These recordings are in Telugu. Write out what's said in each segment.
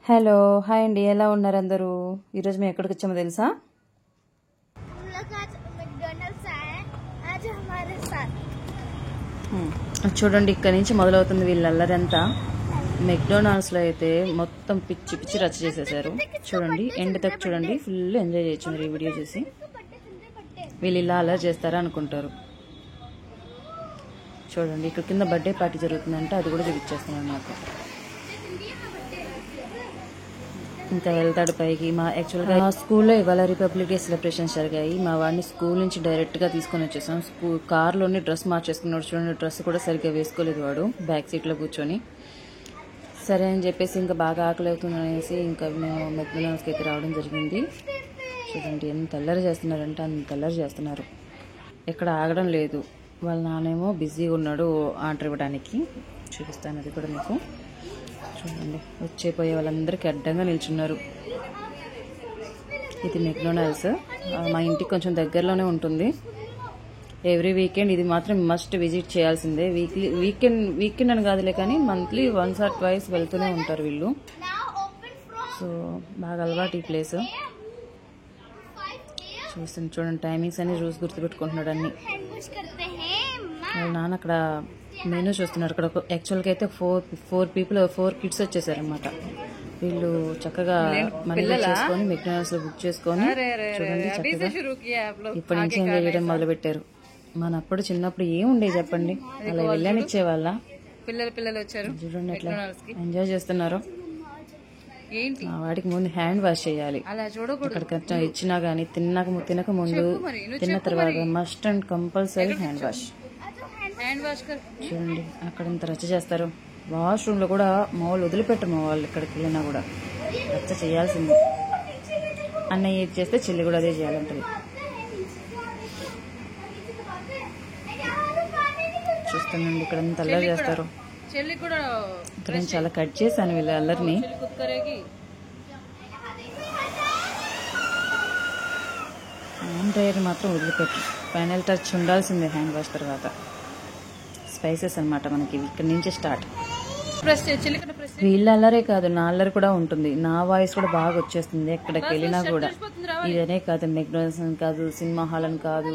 హలో హాయ్ అండి, ఎలా ఉన్నారు అందరూ? ఈరోజు మేము ఎక్కడికి వచ్చామో తెలుసా? చూడండి, ఇక్కడ నుంచి మొదలవుతుంది వీళ్ళ అల్లరంతా. మెక్డొనాల్డ్స్లో అయితే మొత్తం పిచ్చి పిచ్చి రచ్చ చేసేసారు. చూడండి, ఎండ్ తక్కువ చూడండి, ఫుల్ ఎంజాయ్ చేయొచ్చు మీరు ఈ వీడియో చూసి. వీళ్ళు ఇలా అల్లరి చేస్తారా అనుకుంటారు. చూడండి, ఇక్కడ కింద బర్త్డే పార్టీ జరుగుతుందంటే అది కూడా చూపించేస్తున్నాను నాకు. ఇంకా వెళ్తాడు పైకి. యాక్చువల్గా మా స్కూల్లో ఇవాళ రిపబ్లిక్ డే సెలబ్రేషన్స్ జరిగాయి. మా వాడిని స్కూల్ నుంచి డైరెక్ట్గా తీసుకొని వచ్చేసాం. కార్లోని డ్రెస్ మార్చేసుకున్నాడు. చూడండి, డ్రెస్ కూడా సరిగ్గా వేసుకోలేదు వాడు, బ్యాక్ సీట్లో కూర్చొని. సరే అని చెప్పేసి ఇంకా బాగా ఆకలి అవుతుంది అనేసి ఇంకా మేము మెక్డొనాల్డ్స్కి అయితే రావడం జరిగింది. చూడండి, ఎంత అల్లరి చేస్తున్నారంటే అంత అల్లరి చేస్తున్నారు. ఎక్కడ ఆగడం లేదు. వాళ్ళ నానేమో బిజీగా ఉన్నాడు ఆర్డర్ ఇవ్వడానికి. చూపిస్తాను అది కూడా మీకు. చూడండి, వచ్చేపోయే వాళ్ళందరికీ అడ్డంగా నిల్చున్నారు. ఇది మెక్డొనాల్డ్స్. మా ఇంటికి కొంచెం దగ్గరలోనే ఉంటుంది. ఎవ్రీ వీకెండ్ ఇది మాత్రం మస్ట్ విజిట్ చేయాల్సిందే. వీకెండ్ అని కాదులే కానీ మంత్లీ వన్స్ ఆర్ ట్వైస్ వెళ్తూనే ఉంటారు వీళ్ళు. సో బాగా అలవాటు ఈ ప్లేస్. చూస్తుంది చూడండి, టైమింగ్స్ అన్ని రూల్స్ గుర్తుపెట్టుకుంటున్నాడు అన్ని. వాళ్ళ నాన్న అక్కడ మెనూ చూస్తున్నారు. అక్కడ యాక్చువల్గా అయితే ఫోర్ కిడ్స్ వచ్చేసారనమాట. వీళ్ళు చక్కగా మనీ చేసుకొని మెక్డొనాల్డ్స్ లో బుక్ చేసుకొని చూడండి చక్కగా ఇప్పటి నుంచి ఎంజాయ్ చేయడం మొదలు పెట్టారు. మనప్పుడు చిన్నప్పుడు ఏముండే చెప్పండి, అలా వెళ్ళనిచ్చేవాళ్ళ. పిల్లలు వచ్చారు చూడండి ఎట్లా ఎంజాయ్ చేస్తున్నారు. వాడికి ముందు హ్యాండ్ వాష్ చేయాలి. అక్కడికి ఇచ్చినా గానీ తినక ముందు తిన్న తర్వాత must and compulsory hand wash. చూడండి, అక్కడ ఇంత రచ్చ చేస్తారు. వాష్రూమ్ లో కూడా మామూలు వదిలిపెట్టము వాళ్ళు. ఎక్కడికి వెళ్ళినా కూడా రచ్చ చేయాల్సింది. అన్నయ్య ఏది చేస్తే చెల్లి కూడా అదే చేయాలంటది. చూస్తానండి, ఇక్కడ అంత అల్లరి చేస్తారు. ఇక్కడ నేను చాలా కట్ చేశాను వీళ్ళ అల్లరిని. హ్యాండ్ డ్రైయర్ మాత్రం వదిలిపెట్టు. ఫైనల్ టచ్ ఉండాల్సిందే హ్యాండ్ వాష్ తర్వాత. స్పైసెస్ అనమాట మనకి ఇక్కడ నుంచి స్టార్ట్. వీళ్ళ అల్లరే కాదు, నా అల్లరి కూడా ఉంటుంది. నా వాయిస్ కూడా బాగా వచ్చేస్తుంది ఎక్కడికి వెళ్ళినా కూడా. ఇదనే కాదు, మెక్డొనాల్డ్స్ అని కాదు, సినిమా హాల్ అని కాదు,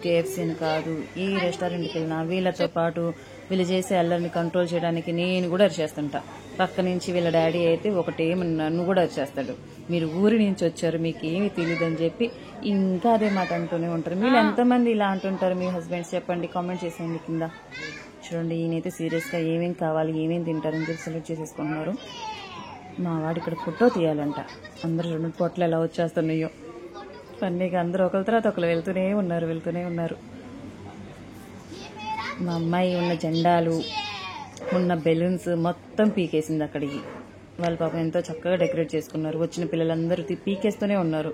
కేఎఫ్సీ అని కాదు, ఈ రెస్టారెంట్కి వెళ్ళినా వీళ్ళతో పాటు వీళ్ళు చేసే అల్లరిని కంట్రోల్ చేయడానికి నేను కూడా అరిచేస్తుంటా. పక్క నుంచి వీళ్ళ డాడీ అయితే నన్ను కూడా అరిచేస్తాడు. మీరు ఊరి నుంచి వచ్చారు, మీకు ఏమీ తెలియదు అని చెప్పి ఇంకా అదే మాట అంటూనే ఉంటారు. మీరు ఎంతమంది ఇలా అంటుంటారు మీ హస్బెండ్స్ చెప్పండి, కామెంట్ చేసేయండి కింద. చూడండి, ఈయనైతే సీరియస్గా ఏమేం కావాలి ఏమేం తింటారని చెప్పి సెలెక్ట్ చేసేసుకుంటున్నారు. మా వాడు ఇక్కడ ఫోటో తీయాలంట. అందరూ రెండు పొట్లు ఎలా వచ్చేస్తున్నాయో ఫన్నీగా. అందరూ ఒకరి తర్వాత ఒకరు వెళ్తూనే ఉన్నారు. మా అమ్మాయి ఉన్న జెండాలు ఉన్న బెలూన్స్ మొత్తం పీకేసింది అక్కడికి. వాళ్ళ పాపం ఎంతో చక్కగా డెకరేట్ చేసుకున్నారు. వచ్చిన పిల్లలందరూ పీకేస్తూనే ఉన్నారు.